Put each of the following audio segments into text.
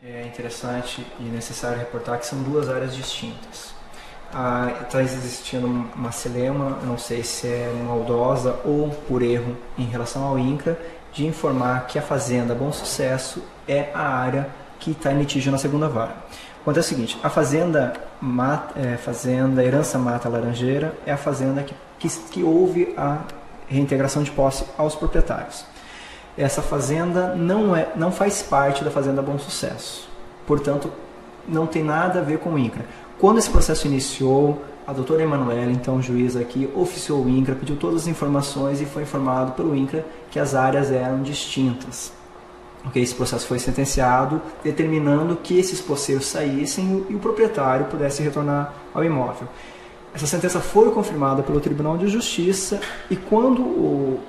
É interessante e necessário reportar que são duas áreas distintas. Está existindo uma celeuma, não sei se é maldosa ou por erro em relação ao INCRA, de informar que a Fazenda Bom Sucesso é a área que está em litígio na segunda vara. Acontece o seguinte, a fazenda Herança Mata Laranjeira é a fazenda que houve a reintegração de posse aos proprietários. Essa fazenda não faz parte da Fazenda Bom Sucesso, portanto não tem nada a ver com o INCRA. Quando esse processo iniciou, a doutora Emanuela, então juiz aqui, oficiou o INCRA, pediu todas as informações e foi informado pelo INCRA que as áreas eram distintas. Okay, esse processo foi sentenciado, determinando que esses posseiros saíssem e o proprietário pudesse retornar ao imóvel. Essa sentença foi confirmada pelo Tribunal de Justiça e quando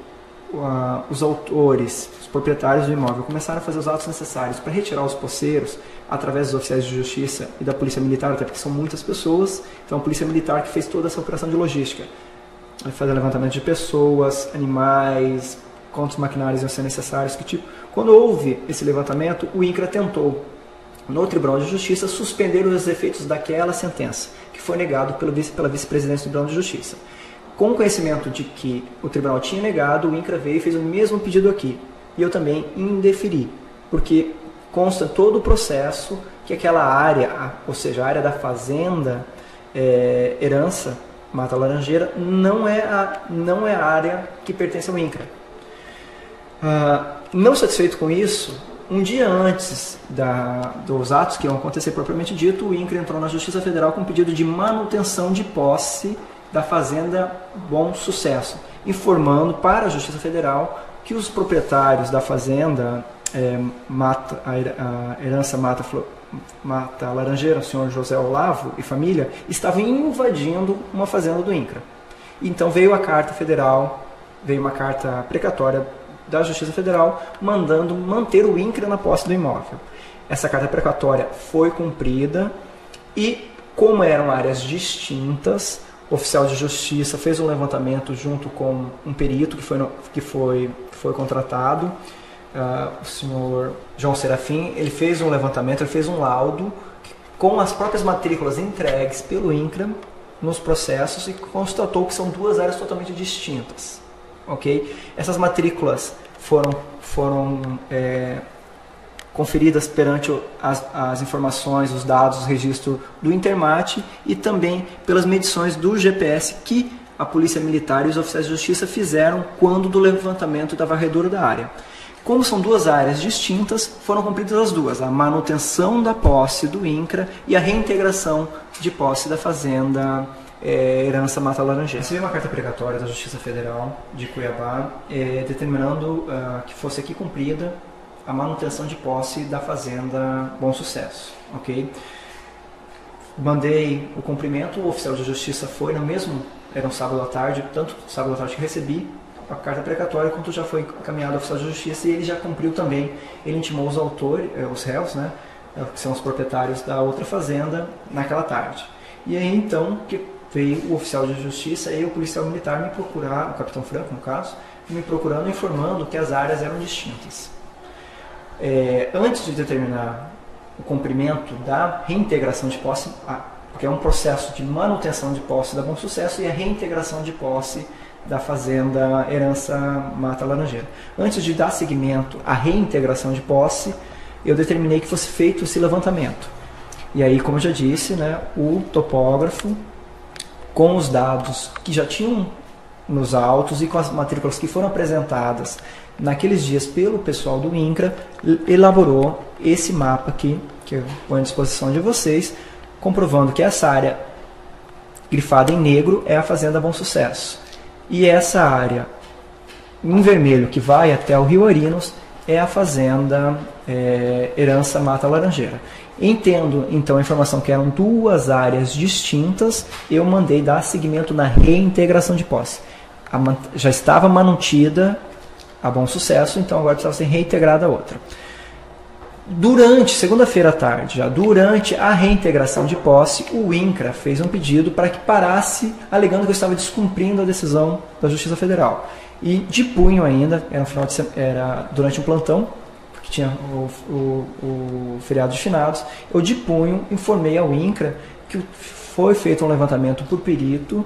os autores, os proprietários do imóvel, começaram a fazer os atos necessários para retirar os posseiros através dos oficiais de justiça e da polícia militar, até porque são muitas pessoas, então a polícia militar que fez toda essa operação de logística, fazer levantamento de pessoas, animais, quantos maquinários iam ser necessários, que tipo. Quando houve esse levantamento, o INCRA tentou, no Tribunal de Justiça, suspender os efeitos daquela sentença, que foi negado pela vice-presidência do Tribunal de Justiça. Com o conhecimento de que o tribunal tinha negado, o INCRA veio e fez o mesmo pedido aqui. E eu também indeferi, porque consta todo o processo que aquela área, ou seja, a área da fazenda Herança Mata Laranjeira, não é a área que pertence ao INCRA. Não satisfeito com isso, um dia antes dos atos que iam acontecer propriamente dito, o INCRA entrou na Justiça Federal com um pedido de manutenção de posse da Fazenda Bom Sucesso, informando para a Justiça Federal que os proprietários da Fazenda Herança Mata Laranjeira, o senhor José Olavo e família, estavam invadindo uma fazenda do INCRA. Então veio uma carta precatória da Justiça Federal mandando manter o INCRA na posse do imóvel. Essa carta precatória foi cumprida e, como eram áreas distintas, o oficial de justiça fez um levantamento junto com um perito que foi contratado, o senhor João Serafim. Ele fez um levantamento, ele fez um laudo com as próprias matrículas entregues pelo INCRA nos processos e constatou que são duas áreas totalmente distintas. Okay? Essas matrículas foram conferidas perante as informações, os dados, o registro do Intermate e também pelas medições do GPS que a Polícia Militar e os oficiais de justiça fizeram quando do levantamento da varredura da área. Como são duas áreas distintas, foram cumpridas as duas, a manutenção da posse do INCRA e a reintegração de posse da fazenda Herança Mata Laranjeira. Recebi uma carta precatória da Justiça Federal de Cuiabá determinando que fosse aqui cumprida a manutenção de posse da Fazenda Bom Sucesso. Okay? Mandei o cumprimento, o oficial de justiça foi no mesmo, era um sábado à tarde, tanto sábado à tarde que recebi a carta precatória, quanto já foi encaminhado ao oficial de justiça e ele já cumpriu também. Ele intimou os autores, os réus, né, que são os proprietários da outra fazenda, naquela tarde. E aí então que veio o oficial de justiça e o policial militar me procurar, o capitão Franco no caso, me procurando, informando que as áreas eram distintas. Antes de determinar o cumprimento da reintegração de posse, porque é um processo de manutenção de posse da Bom Sucesso e a reintegração de posse da Fazenda Herança Mata Laranjeira. Antes de dar seguimento à reintegração de posse, eu determinei que fosse feito esse levantamento. E aí, como eu já disse, né, o topógrafo, com os dados que já tinham nos autos e com as matrículas que foram apresentadas naqueles dias pelo pessoal do INCRA, elaborou esse mapa aqui, que eu ponho à disposição de vocês, comprovando que essa área grifada em negro é a Fazenda Bom Sucesso. E essa área em vermelho, que vai até o Rio Arinos, é a Fazenda Herança Mata Laranjeira. Entendo, então, a informação que eram duas áreas distintas, eu mandei dar seguimento na reintegração de posse. Já estava mantida a Bom Sucesso, então agora precisava ser reintegrada a outra. Segunda-feira à tarde, já durante a reintegração de posse, o INCRA fez um pedido para que parasse, alegando que eu estava descumprindo a decisão da Justiça Federal. E de punho ainda, era durante um plantão, que tinha o feriado de finados, eu de punho informei ao INCRA que foi feito um levantamento por perito,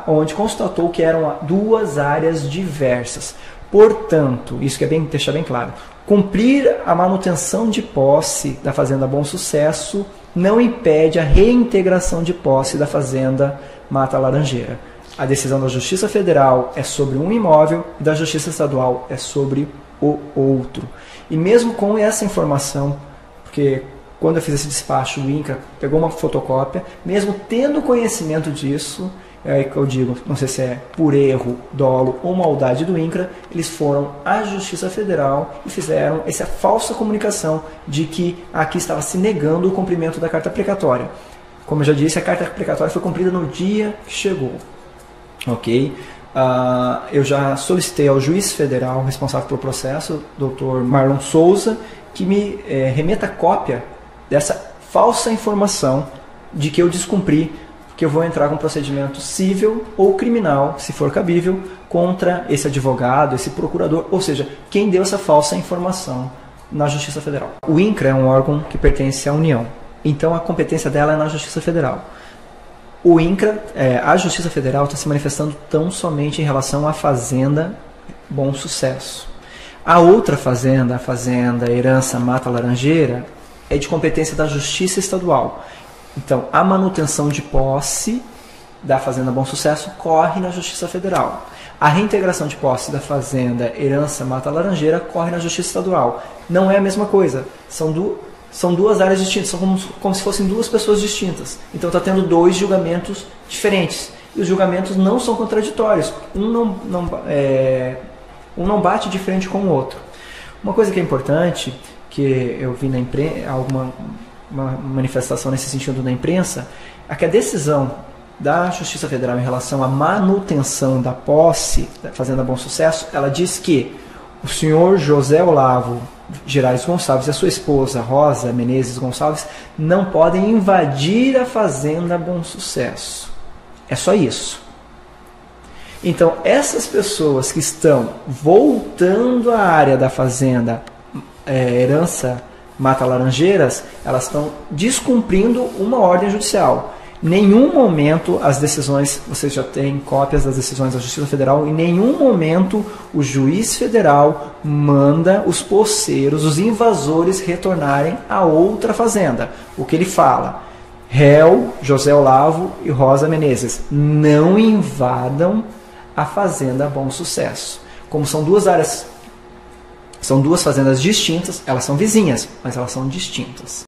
onde constatou que eram 2 áreas diversas. Portanto, isso que é deixar bem claro, cumprir a manutenção de posse da Fazenda Bom Sucesso não impede a reintegração de posse da Fazenda Mata Laranjeira. A decisão da Justiça Federal é sobre um imóvel e da Justiça Estadual é sobre o outro. E mesmo com essa informação, porque quando eu fiz esse despacho, o INCRA pegou uma fotocópia, mesmo tendo conhecimento disso, é aí que eu digo, não sei se é por erro, dolo ou maldade do INCRA, eles foram à Justiça Federal e fizeram essa falsa comunicação de que aqui estava se negando o cumprimento da carta precatória. Como eu já disse, a carta precatória foi cumprida no dia que chegou. Ok? Eu já solicitei ao juiz federal responsável pelo processo, Dr. Marlon Souza, que me remeta cópia dessa falsa informação de que eu descumpri, que eu vou entrar com procedimento civil ou criminal, se for cabível, contra esse advogado, esse procurador, ou seja, quem deu essa falsa informação na Justiça Federal. O INCRA é um órgão que pertence à União, então a competência dela é na Justiça Federal. O INCRA, a Justiça Federal está se manifestando tão somente em relação à Fazenda Bom Sucesso. A outra fazenda, a Fazenda Herança Mata Laranjeira, é de competência da Justiça Estadual. Então, a manutenção de posse da Fazenda Bom Sucesso corre na Justiça Federal. A reintegração de posse da Fazenda Herança Mata Laranjeira corre na Justiça Estadual. Não é a mesma coisa. São 2 áreas distintas, são como se fossem 2 pessoas distintas. Então está tendo 2 julgamentos diferentes. E os julgamentos não são contraditórios. Um não bate de frente com o outro. Uma coisa que é importante, que eu vi na imprensa, alguma manifestação nesse sentido na imprensa, é que a decisão da Justiça Federal em relação à manutenção da posse da Fazenda Bom Sucesso, ela diz que o senhor José Olavo Gerais Gonçalves e a sua esposa Rosa Menezes Gonçalves não podem invadir a Fazenda Bom Sucesso. É só isso. Então, essas pessoas que estão voltando à área da Fazenda Herança Mata Laranjeiras, elas estão descumprindo uma ordem judicial. Em nenhum momento as decisões, vocês já têm cópias das decisões da Justiça Federal, em nenhum momento o juiz federal manda os posseiros, os invasores retornarem a outra fazenda. O que ele fala? Réu, José Olavo e Rosa Menezes, não invadam a Fazenda Bom Sucesso. Como são 2 áreas, são 2 fazendas distintas, elas são vizinhas, mas elas são distintas.